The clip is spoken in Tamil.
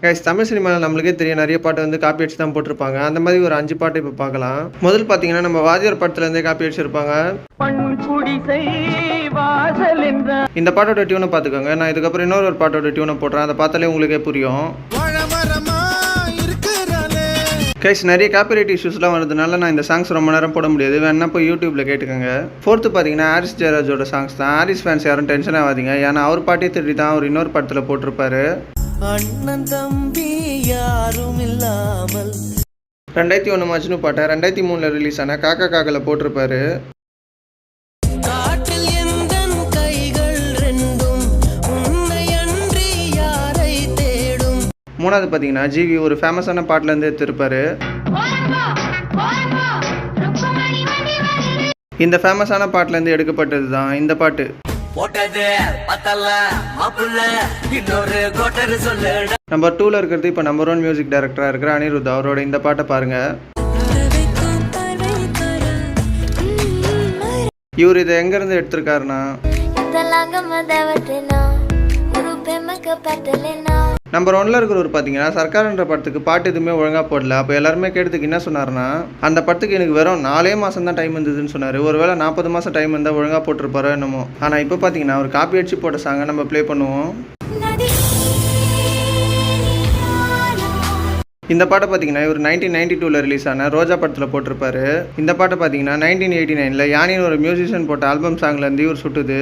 கைஸ் தமிழ் சினிமாவில் நம்மளுக்கே தெரியும் நிறைய பாட்டு வந்து காப்பி அடிச்சு தான் போட்டிருப்பாங்க. அந்த மாதிரி ஒரு 5 பாட்டு இப்போ பார்க்கலாம். முதல் பார்த்தீங்கன்னா நம்ம வாத்தியார் படத்துலேருந்தே காப்பி அடிச்சிருப்பாங்க. இந்த பாட்டோட டியூனை பார்த்துக்கோங்க. நான் இதுக்கப்புறம் இன்னொரு பாட்டோட டியூனை போடுறேன். அதை பார்த்தாலே உங்களுக்கே புரியும். கைஸ் நிறைய காப்பிரைட் இஷ்யூஸ்லாம் வரதுனால நான் இந்த சாங்ஸ் ரொம்ப நேரம் போட முடியாது. வேணா போய் யூடியூப்ல கேட்டுக்கோங்க. ஃபோர்த்து பார்த்தீங்கன்னா ஹாரிஸ் ஜெயராஜோட சாங்ஸ் தான். ஹாரிஸ் ஃபேன்ஸ் யாரும் டென்ஷன் ஆகாதீங்க. ஏன்னா அவர் பாட்டே திருடி தான் அவர் இன்னொரு படத்தில் போட்டிருப்பாரு. அண்ணன் தம்பி யாரும் இல்லாமல் 2001 மஜ்னு பாட்டை 2003 ரிலீஸ் ஆன காக்கா காக்கல போட்டிருப்பாரு. மூணாவது பார்த்தீங்கன்னா ஜிவி ஒரு ஃபேமஸான பாட்டிலேருந்து எடுத்திருப்பாரு. இந்த ஃபேமஸான பாட்டிலேருந்து எடுக்கப்பட்டது தான் இந்த பாட்டு. நம்பர் 2ல இருக்கிறது இப்போ நம்பர் 1 மியூசிக் டைரக்டராக இருக்கிற அனிருத். அவரோட இந்த பாட்டை பாருங்க. இவர் இதை எங்கேருந்து எடுத்திருக்காருன்னா நம்பர் 1ல இருக்கிற ஒரு பார்த்தீங்கன்னா சர்க்கார்ன்ற படத்துக்கு பாட்டு எதுவுமே ஒழுங்காக போடல. அப்போ எல்லாருமே கேட்டதுக்கு என்ன சொன்னார்னா, அந்த படத்துக்கு எனக்கு வெறும் 4 மாதம் தான் டைம் இருந்ததுன்னு சொன்னார். ஒருவேளை 40 மாதம் டைம் இருந்தால் ஒழுங்காக போட்டிருப்பாரோ என்னமோ. ஆனால் இப்போ பார்த்தீங்கன்னா ஒரு காப்பி அடிச்சு போட்ட சாங்கை நம்ம ப்ளே பண்ணுவோம். இந்த பாட்டை பார்த்தீங்கன்னா இவர் 1992 ரிலீஸ் ஆன ரோஜா படத்தில் போட்டிருப்பாரு. இந்த பாட்டை பார்த்தீங்கன்னா 1989 யானின்னு ஒரு மியூசிஷியன் போட்ட ஆல்பம் சாங்லேருந்து இவர் சுட்டுது.